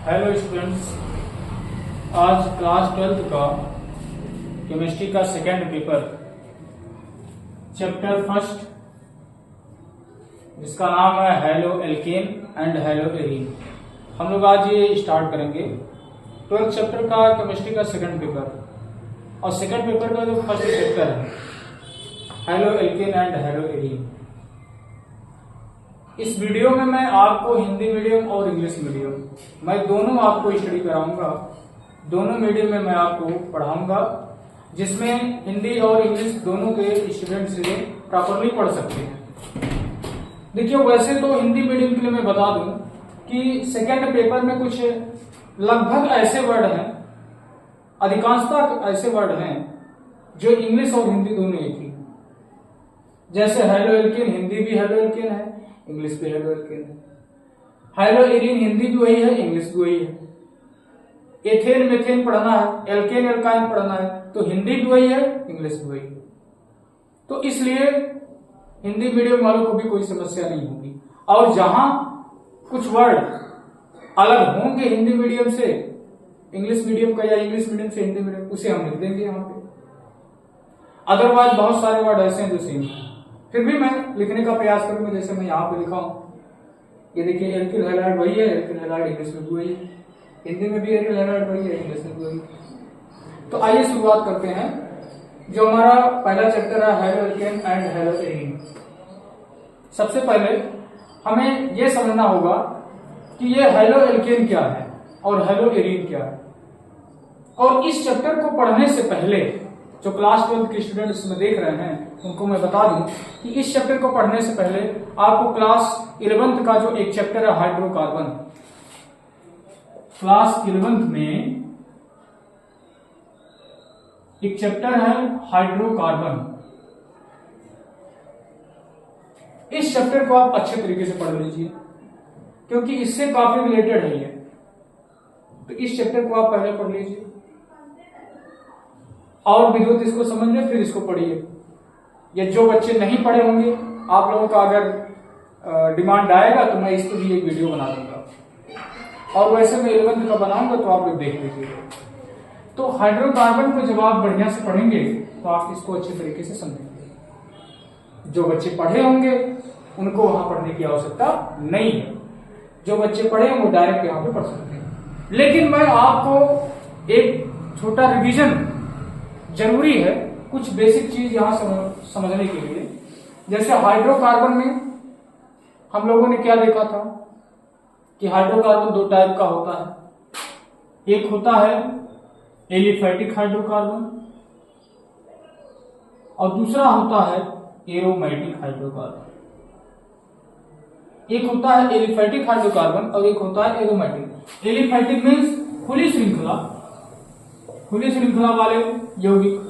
Hello students, आज class 12th का chemistry का सेकेंड पेपर चैप्टर फर्स्ट जिसका नाम है halo alkane and hello arene. हम लोग आज ये स्टार्ट करेंगे 12th चैप्टर का केमिस्ट्री का सेकेंड पेपर। और सेकेंड पेपर का जो फर्स्ट चैप्टर है halo alkane and hello arene. इस वीडियो में मैं आपको हिंदी मीडियम और इंग्लिश मीडियम मैं दोनों आपको स्टडी कराऊंगा। दोनों मीडियम में मैं आपको पढ़ाऊंगा, जिसमें हिंदी और इंग्लिश दोनों के स्टूडेंट्स प्रॉपरली पढ़ सकते हैं। देखिए, वैसे तो हिंदी मीडियम के लिए मैं बता दूं कि सेकेंड पेपर में कुछ लगभग ऐसे वर्ड हैं, अधिकांशतः ऐसे वर्ड हैं जो इंग्लिश और हिंदी दोनों एक ही। जैसे हेलो एल्केन, हिंदी भी हेलो एल्केन है, इंग्लिश भी हेलो एल्केन है। हेलो एरीन, हिंदी भी वही है, इंग्लिश भी वही है। एथेन मेथेन पढ़ना है, एल्केन एल्काइन पढ़ना है, तो हिंदी भी वही है, इंग्लिश भी वही है। तो इसलिए हिंदी मीडियम वालों को भी कोई समस्या नहीं होगी। और जहां कुछ वर्ड अलग होंगे हिंदी मीडियम से इंग्लिश मीडियम का या इंग्लिश मीडियम से हिंदी मीडियम, उसे हम लिख देंगे यहाँ पे। अदरवाइज बहुत सारे वर्ड ऐसे हैं जो सेम है, फिर भी मैं लिखने का प्रयास करूंगा। जैसे मैं यहाँ पे लिखा हूं, ये देखिए एल्किल हैलाइड वही है, एल्किल हैलाइड इंग्लिश में भी वही है, हिंदी में भी एल्किल हैलाइड वही है, इंग्लिश में भी वही है। तो आइए शुरुआत करते हैं। जो हमारा पहला चैप्टर है halo alkane and hello arene. सबसे पहले हमें यह समझना होगा कि ये हेलो एल्केन क्या है और हेलो एरीन क्या है। और इस चैप्टर को पढ़ने से पहले जो क्लास 12 के स्टूडेंट इसमें देख रहे हैं उनको मैं बता दूं कि इस चैप्टर को पढ़ने से पहले आपको क्लास 11th का जो एक चैप्टर है हाइड्रोकार्बन, क्लास 11th में एक चैप्टर है हाइड्रोकार्बन, इस चैप्टर को आप अच्छे तरीके से पढ़ लीजिए क्योंकि इससे काफी रिलेटेड है ये। तो इस चैप्टर को आप पहले पढ़ लीजिए और विद्युत इसको समझ लें, फिर इसको पढ़िए। या जो बच्चे नहीं पढ़े होंगे, आप लोगों का अगर डिमांड आएगा तो मैं इस पर भी एक वीडियो बना दूंगा। और वैसे मैं 11th का बनाऊंगा तो आप लोग देख लीजिएगा। तो हाइड्रोकार्बन को जब आप बढ़िया से पढ़ेंगे तो आप इसको अच्छे तरीके से समझेंगे। जो बच्चे पढ़े होंगे उनको वहां पढ़ने की आवश्यकता नहीं है, जो बच्चे पढ़े हैं वो डायरेक्ट यहाँ पे पढ़ सकते हैं। लेकिन मैं आपको एक छोटा रिवीजन जरूरी है, कुछ बेसिक चीज यहां समझने के लिए। जैसे हाइड्रोकार्बन में हम लोगों ने क्या देखा था कि हाइड्रोकार्बन दो टाइप का होता है। एक होता है एलिफैटिक हाइड्रोकार्बन और दूसरा होता है एरोमेटिक हाइड्रोकार्बन। एक होता है एलिफैटिक हाइड्रोकार्बन और एक होता है एरोमेटिक। एलिफैटिक मीन्स खुली श्रृंखला वाले यौगिक,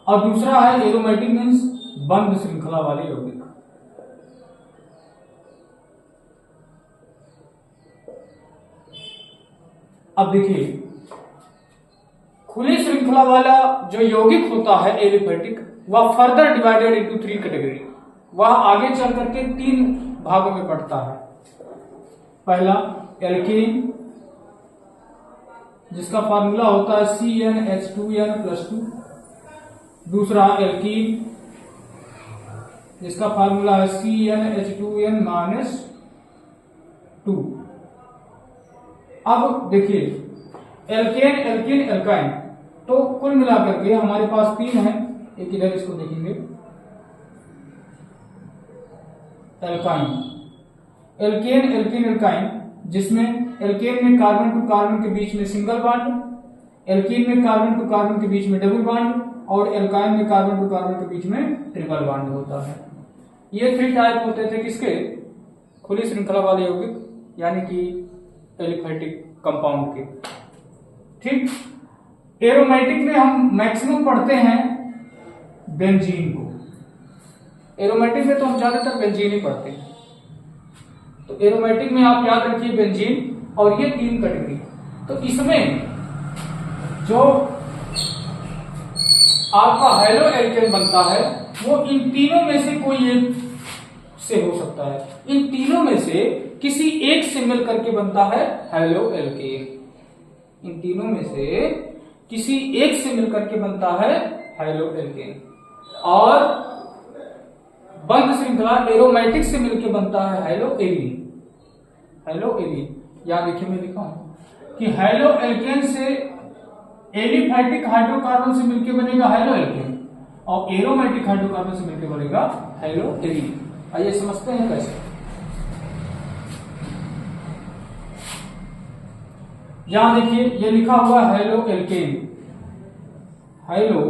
और दूसरा है एरोमेटिक मीन्स बंद श्रृंखला वाले यौगिक। अब देखिए, खुली श्रृंखला वाला जो यौगिक होता है एलिफैटिक, वह फर्दर डिवाइडेड इनटू 3 कैटेगरी। वह आगे चल करके 3 भागों में बढ़ता है। पहला एल्केन, जिसका फार्मूला होता है CnH2n+2। दूसरा एल्कीन, जिसका फार्मूला है CnH2n-2। अब देखिए एल्केन, एल्कीन, एल्काइन, तो कुल मिलाकर के हमारे पास 3 है। एक इधर इसको देखेंगे, एल्काइन, एल्केन, एल्कीन, एल्काइन, जिसमें एल्केन में कार्बन टू कार्बन के बीच में सिंगल बॉन्ड, एल्कीन में कार्बन टू कार्बन के बीच में डबल बॉन्ड और एल्काइन में कार्बन टू कार्बन के बीच में ट्रिपल बॉन्ड होता है। ये 3 टाइप होते थे किसके? खुली श्रृंखला वाले यौगिक, यानी कि एलिफैटिक कंपाउंड के। ठीक। एरोमेटिक में हम मैक्सिमम पढ़ते हैं बेंजीन को। एरोमेटिक में तो हम ज्यादातर बेंजीन ही पढ़ते हैं। तो एरोमेटिक में आप याद रखिए बेंजीन, और ये 3 कैटेगरी। तो इसमें जो आपका हेलो एल्केन बनता है वो इन तीनों में से कोई एक से हो सकता है। इन तीनों में से किसी एक से मिल करके बनता है हैलो एल्केन। इन तीनों में से किसी एक से मिल करके बनता है हैलो एल्केन। और बंध श्रृंखला एरोमेटिक से मिलकर बनता है हैलो एरीन। हैलो एरीन यहां देखिए मैं लिखा हूं कि हैलो एल्केन से एलिफैटिक हाइड्रोकार्बन से मिलकर बनेगा हैलो एल्केन और एरोमेटिक हाइड्रोकार्बन से मिलकर बनेगा हैलो एरीन। आइए समझते हैं कैसे। यहां देखिए ये लिखा हुआ हैलो एल्केन। हैलो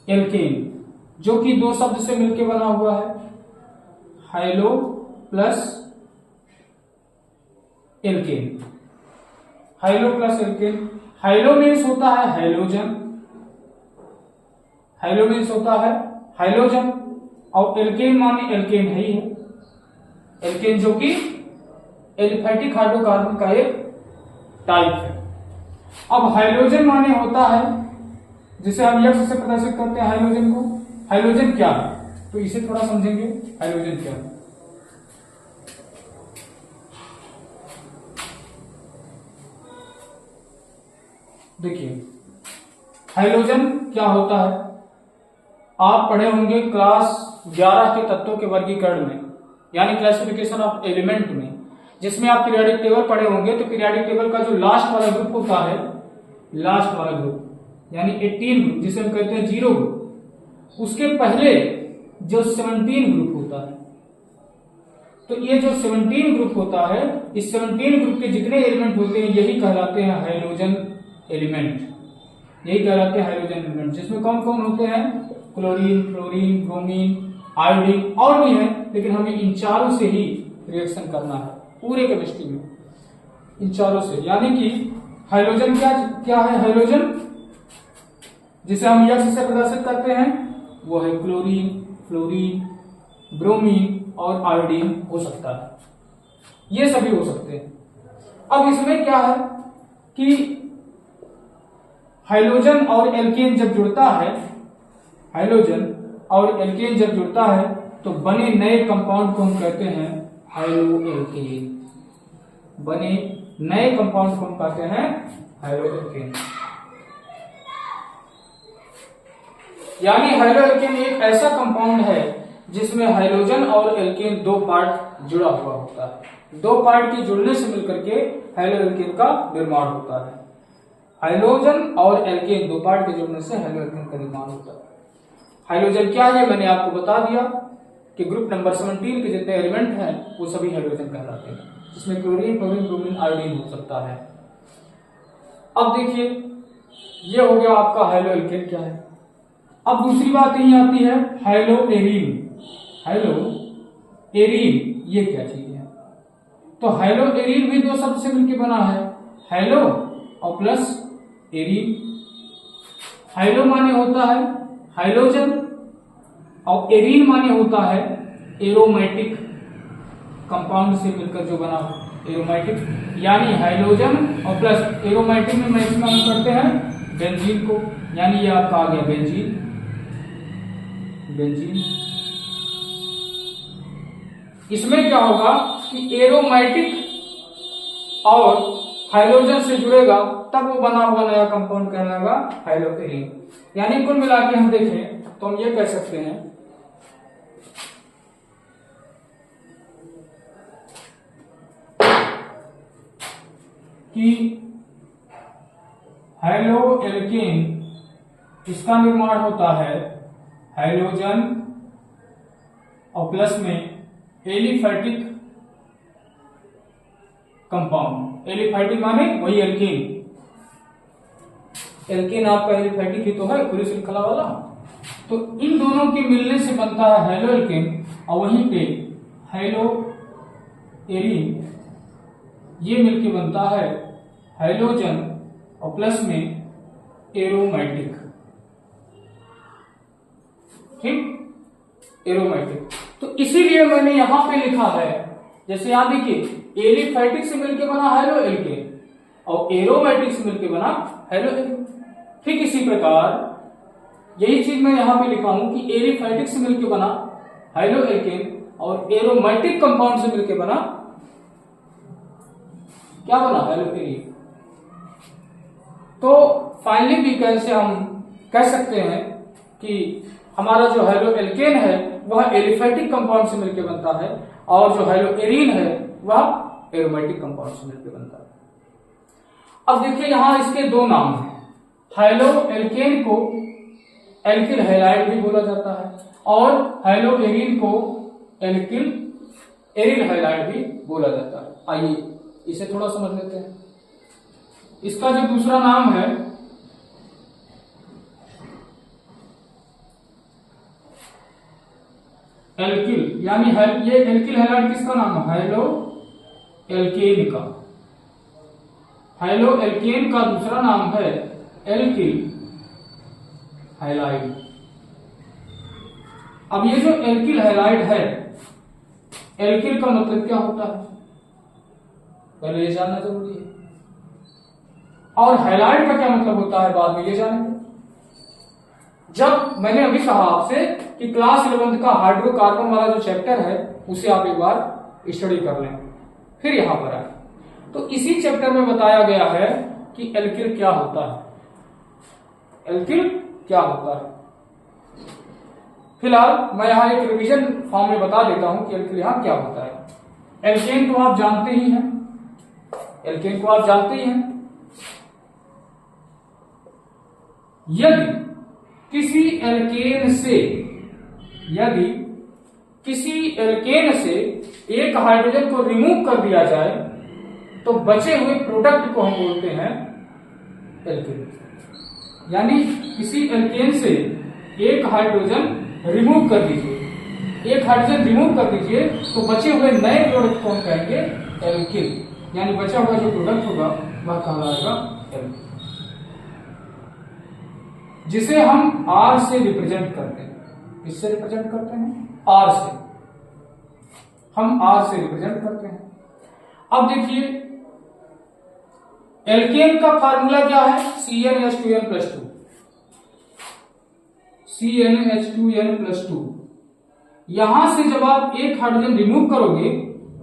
एल्केन जो कि दो शब्द से मिलकर बना हुआ है, halo plus alkane. Halo plus alkane. Halo means होता है हैलोजन। हैलो मीन्स होता है हैलोजन और एल्केन माने एल्केन है ही है। एल्केन जो कि एलिफैटिक हाइड्रोकार्बन का एक टाइप है। अब हाइड्रोजन माने होता है जिसे हम यक्ष से प्रदर्शित करते हैं हाइड्रोजन को। हाइड्रोजन क्या है तो इसे थोड़ा समझेंगे। हाइड्रोजन क्या है देखिए, हाइड्रोजन क्या होता है आप पढ़े होंगे क्लास 11 के तत्वों के वर्गीकरण में, यानी क्लासिफिकेशन ऑफ एलिमेंट में, जिसमें आप पीरियोडिक टेबल पढ़े होंगे। तो पीरियोडिक टेबल का जो लास्ट वाला ग्रुप होता है, लास्ट वाला ग्रुप यानी 18 ग्रुप जिसे हम कहते हैं जीरो ग्रुप, उसके पहले जो 17 ग्रुप होता है, तो ये जो 17 ग्रुप होता है, इस 17 ग्रुप के जितने एलिमेंट होते हैं यही कहलाते हैं हाइड्रोजन एलिमेंट। यही कहलाते हैं हाइड्रोजन एलिमेंट, जिसमें कौन कौन होते हैं, क्लोरीन, फ्लोरीन, ब्रोमीन, आयोडीन और भी है, लेकिन हमें इन चारों से ही रिएक्शन करना है पूरे केमिस्ट्री में, इन चारों से। यानी कि हाइड्रोजन क्या है, हाइड्रोजन जिसे हम यक्ष से प्रदर्शित करते हैं वो है क्लोरीन, फ्लोरीन, ब्रोमीन और आयोडीन हो सकता है, ये सभी हो सकते हैं। अब इसमें क्या है कि हाइड्रोजन और एल्केन जब जुड़ता है, हाइड्रोजन और एल्केन जब जुड़ता है तो बने नए कंपाउंड को हम कहते हैं हाइलो एल्केन। बने नए कंपाउंड को हम कहते हैं हाइलो एल्केन। यानी हाइलो एल्केन एक ऐसा कंपाउंड है जिसमें हाइड्रोजन और एल्केन दो पार्ट जुड़ा हुआ होता है। दो पार्ट के जुड़ने से मिलकर के हाइलो एल्केन का निर्माण होता है। हाइड्रोजन और एल्केन दो पार्ट के जुड़ने से हाइलो एल्केन का निर्माण होता है। हाइड्रोजन क्या है मैंने आपको बता दिया कि ग्रुप नंबर 17 के जितने एलिमेंट हैं वो सभी हाइड्रोजन कहलाते हैं, जिसमें क्लोरीन, फ्लोरीन, ब्रोमीन, आयोडीन हो सकता है। अब देखिए ये हो गया आपका हाइलो एल्केन क्या है। अब दूसरी बात यही आती है हाइलो एरीन। हाइलो एरीन ये क्या चीज है, तो हाइलो एरीन भी दो शब्द से मिलकर बना है, हाइलो और प्लस एरीन। हाइलो माने होता है हाइड्रोजन और एरीन माने होता है एरोमेटिक कंपाउंड से मिलकर जो बना हो, एरोमेटिक। यानी हाइड्रोजन और प्लस एरोमेटिक में मैक्सिमम करते हैं बेंजीन को, यानी ये आपका आ गया बेंजीन। बेंजीन इसमें क्या होगा कि एरोमेटिक और हाइड्रोजन से जुड़ेगा तब वो बना हुआ नया कंपाउंड कहलाएगा हाइलो एरीन। यानी कुल मिला के हम देखें तो हम ये कह सकते हैं कि हाइलो एल्केन इसका निर्माण होता है हाइड्रोजन और प्लस में एलिफैटिक कंपाउंड। एलिफैटिक माने वही एल्केन। एल्केन आपका एलिफैटिक ही तो है पूरी श्रृंखला वाला। तो इन दोनों के मिलने से बनता है हाइलो एल्केन और वहीं पे हाइलो एरीन ये मिलके बनता है हाइड्रोजन और प्लस में एरोमेटिक। ठीक, एरोमेटिक। तो इसीलिए मैंने यहां पे लिखा है, जैसे यहां देखिए एलिफैटिक से मिलके बना हाइलो एल्केन और एरोमेटिक से मिलके बना हाइलो एल्केन। ठीक इसी प्रकार यही चीज मैं यहां पे लिखा हूं कि एलिफैटिक से मिलके बना हाइलो एल्केन और एरोमेटिक कंपाउंड से मिलकर बना, क्या बना? High-low arene. तो फाइनली वीकेंड से हम कह सकते हैं कि हमारा जो हाइलो एल्केन है वह एलिफेटिक कंपाउंड से मिलकर बनता है और जो हाइलो एरीन है वह एरोमेटिक कंपाउंड से मिलकर बनता है। अब देखिए यहां इसके दो नाम हैं। हाइलो एल्केन को एल्किल हैलाइड भी बोला जाता है और हाइलो एरीन को एल्किल एरिल हैलाइड भी बोला जाता है। आइए इसे थोड़ा समझ लेते हैं। इसका जो दूसरा नाम है एल्किल, यानी ये एल्किल हैलाइड किसका नाम है? हाइलो एल्केन का। हाइलो एल्केन का दूसरा नाम है एल्किल हैलाइड। अब ये जो एल्किल हैलाइड है, एल्किल का मतलब क्या होता है पहले ये जानना जरूरी है, और हैलाइड का क्या मतलब होता है बाद में ये जानेंगे। जब मैंने अभी कहा आपसे कि क्लास 11th का हाइड्रोकार्बन वाला जो चैप्टर है उसे आप एक बार स्टडी कर लें, फिर यहां पर आए तो इसी चैप्टर में बताया गया है कि एल्किल क्या होता है। एल्किल क्या होता है फिलहाल मैं यहां एक रिवीजन फॉर्म में बता देता हूं कि एल्किल यहां क्या होता है। एल्केन को आप जानते ही हैं, एल्केन को आप जानते ही हैं। यदि किसी एल्केन से एक हाइड्रोजन को रिमूव कर दिया जाए तो बचे हुए प्रोडक्ट को हम बोलते हैं एल्केन। यानी किसी एल्केन से एक हाइड्रोजन रिमूव कर दीजिए, एक हाइड्रोजन रिमूव कर दीजिए तो बचे हुए नए प्रोडक्ट को हम कहेंगे एल्किल, यानी बचा हुआ जो प्रोडक्ट होगा वह कहलाएगा एल्किल, जिसे हम आर से रिप्रेजेंट करते हैं। किससे रिप्रेजेंट करते हैं? आर से। हम आर से रिप्रेजेंट करते हैं। अब देखिए एल्केन का फार्मूला क्या है? CnH2n+2। CnH2n+2। यहां से जब आप एक हाइड्रोजन रिमूव करोगे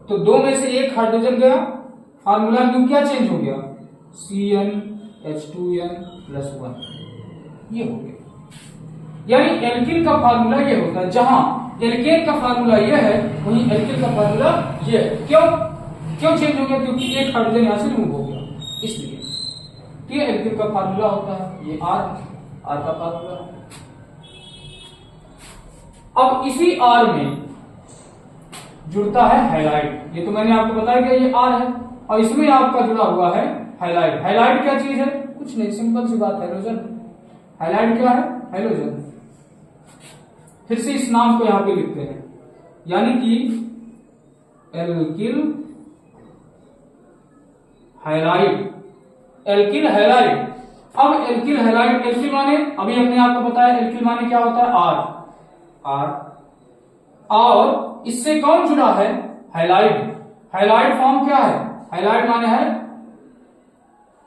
तो दो में से एक हाइड्रोजन गया, फार्मूला में क्या चेंज हो गया? CnH2n+1 ये हो गया। यानी एल्किल का फार्मूला ये होता है, जहां एल्केन का फार्मूला ये है वहीं एल्किल का फार्मूला ये है। क्यों चेंज हो गया? क्योंकि एक हाइड्रोजन यहां से रिमूव हो गया, इसलिए। तो ये एल्किल का फार्मूला होता है, ये आर का फार्मूला है। अब इसी आर में जुड़ता है हैलाइड। ये तो मैंने आपको बताया कि ये आर है और इसमें आपका जुड़ा हुआ है हैलाइड। हैलाइड क्या चीज है? कुछ नहीं, सिंपल सी बात, हैलोजन। हैलाइड क्या है? हैलोजन। फिर से इस नाम को यहां पे लिखते हैं, यानी कि एल्किल हैलाइड। Alkyl halide. अब एल्किल हैलाइड, एल्किल माने अभी हमने आपको बताया एल्किल माने क्या होता है? आर। और इससे कौन जुड़ा है? हैलाइड। हैलाइड फॉर्म क्या है? हैलाइड माने है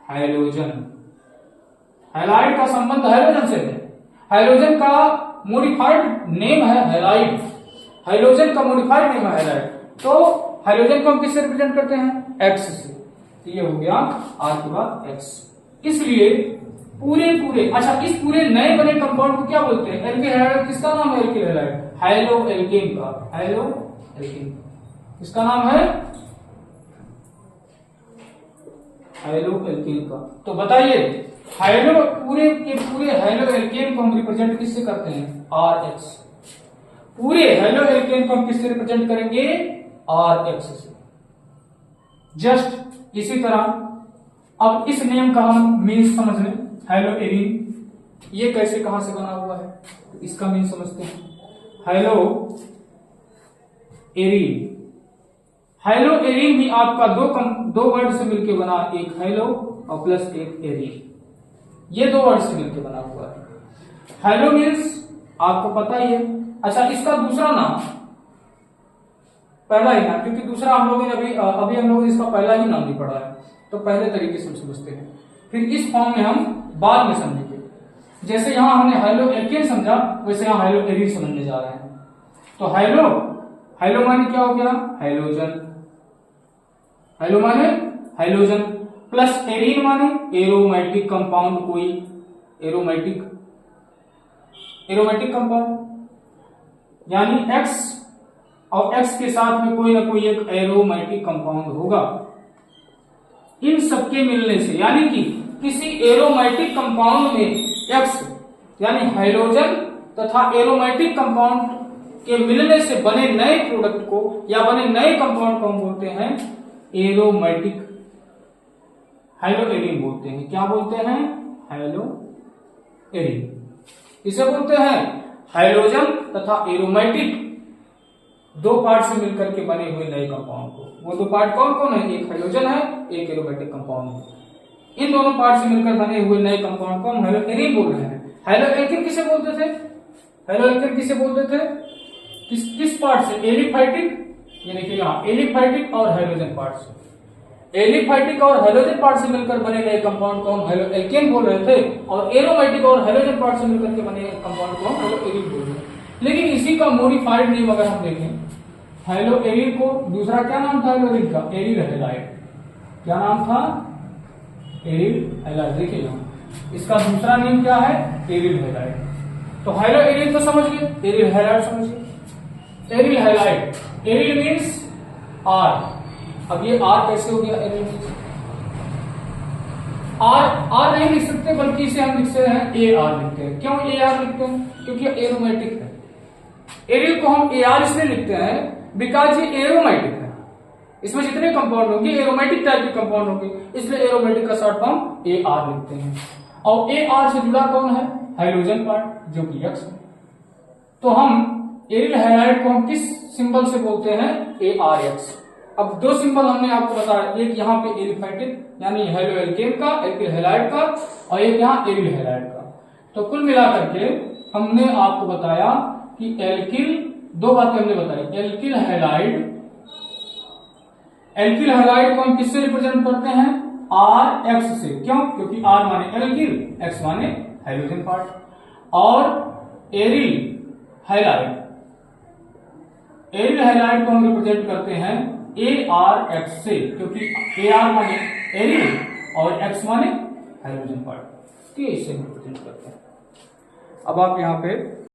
हैलोजन। हैलाइड का संबंध हैलोजन से है। हैलोजन का मॉडिफाइड नेम है हैलाइड। हैलोजन का मॉडिफाइड नेम है हैलाइड। तो हैलोजन को हम किससे रिप्रेजेंट करते हैं? एक्स से। तो ये हो गया आर के बाद एक्स। इसलिए पूरे अच्छा, इस पूरे नए बने कंपाउंड को क्या बोलते हैं? Alkyl halide. किसका नाम है एल्किल हैलाइड? हाइलो एल्केन का। हाइलो एल्केन इसका नाम है हाइलो एल्केन का। तो बताइए हाइलो पूरे के पूरे हाइलो एल्केन को हम रिप्रेजेंट किससे करते हैं? R X. पूरे हाइलो एल्केन को हम किससे रिप्रेजेंट करेंगे? आर एक्स से। जस्ट इसी तरह अब इस नेम का हम मीन्स समझ लें। हाइलो एरीन, ये कैसे कहां से बना हुआ है? इसका मीन समझते हैं। High-low arene. हाइलो एरीन भी आपका दो वर्ड से मिलकर बना, एक हाइलो और प्लस एक एरीन। ये दो वर्ड से मिलकर बना हुआ है। हाइलो मीन्स आपको पता ही है। अच्छा, इसका दूसरा नाम, पहला ही नाम, क्योंकि दूसरा हम लोगों ने अभी हम लोगों ने इसका पहला ही नाम नहीं पढ़ा है, तो पहले तरीके से हम समझते हैं, फिर इस फॉर्म में हम बाद में समझेंगे। जैसे यहां हमने हाइलो एल्केन समझा, वैसे यहां हाइलो एरीन समझने जा रहे हैं। तो हाइलो, हाइलो माने क्या हो गया, हाइलोजन, हाइलो माने हाइलोजन, प्लस एरीन माने एरोमेटिक कंपाउंड, कोई एरोमेटिक, एरोमेटिक कंपाउंड, यानी X और X के साथ में कोई ना कोई एक एरोमेटिक कंपाउंड होगा। इन सबके मिलने से, यानी कि किसी एरोमेटिक कंपाउंड में X यानी हाइड्रोजन तथा एरोमेटिक कंपाउंड के मिलने से बने नए प्रोडक्ट को या बने नए कंपाउंड को हम बोलते हैं एरोमेटिक, हाइलो एरीन बोलते हैं। क्या बोलते हैं, हाइलो एरीन। इसे बोलते हैं हाइड्रोजन तथा एरोमेटिक दो पार्ट से मिलकर के बने हुए नए कंपाउंड को। वो दो पार्ट कौन कौन है, एक हाइड्रोजन है, एक एरोमेटिक कंपाउंड है। इन दोनों पार्ट से मिलकर बने हुए नए कंपाउंड को हम हाइलो एरीन बोल रहे हैं। हाइलो एल्केन किसे बोलते थे, हाइलो एल्केन किसे बोलते थे, किस पार्ट से, एलिफाइटिक, ये देखिए यहाँ एलिफाइटिक और हाइड्रोजन पार्ट से, एलिफाइटिक और हाइड्रोजन पार्ट से मिलकर बने नए कंपाउंड को हम हाइलो एल्केन बोल रहे थे, और एरोमेटिक और हाइड्रोजन पार्ट से मिलकर के बने कंपाउंड को हम हाइलो एरीन बोल रहे हैं। लेकिन इसी का मॉडिफाइड नेम अगर हम देखें, हाइलो एरीन को दूसरा क्या नाम था हाइलो एरीन का, एरिल हैलाइड। क्या नाम था, एरिल हैलाइड। देखिए यहाँ इसका दूसरा नेम क्या है, एरिल हैलाइड। तो हाइलो एरीन तो समझ गए, एरिल हैलाइड समझिए। Aryl halide, aryl means R. अब ये आर कैसे हो गया, एरिल मीन्स आर नहीं लिख सकते, बल्कि इसे हम लिखते हैं ए आर लिखते हैं। क्यों ए आर लिखते हैं, क्योंकि एरोमेटिक है। एरिल को हम ए आर इसलिए लिखते हैं बिकॉज ये एरोमेटिक है। इसमें जितने कंपाउंड होंगे एरोमेटिक टाइप के कंपाउंड होंगे, इसलिए एरोमेटिक का शॉर्ट फॉर्म ए आर लिखते हैं। और ए आर से जुड़ा कौन है, हाइड्रोजन पार्ट, जो कि X है। तो हम एरिल हैलाइड को हम किस सिंबल से बोलते हैं, ए आर एक्स। अब दो सिंबल हमने आपको बताया, एक यहाँ पे एलिफाइटिक यानी हाइलो एल्केन का, एल्किल हैलाइड का, और एक यहाँ एरिल हैलाइड का। तो कुल मिलाकर के हमने आपको बताया कि एल्किल, दो बातें हमने बताई, एल्किल हैलाइड, एल्किल हैलाइड को हम किससे रिप्रेजेंट करते हैं, आर एक्स से। क्यों, क्योंकि आर माने एल्किल, एक्स माने हाइड्रोजन पार्ट। और एरिल हैलाइड, एरिल हैलाइड को हम रिप्रेजेंट करते हैं ए आर एक्स से, क्योंकि ए आर माने एरिल और एक्स माने हाइड्रोजन पार्ट, तो इससे रिप्रेजेंट करते हैं। अब आप यहाँ पे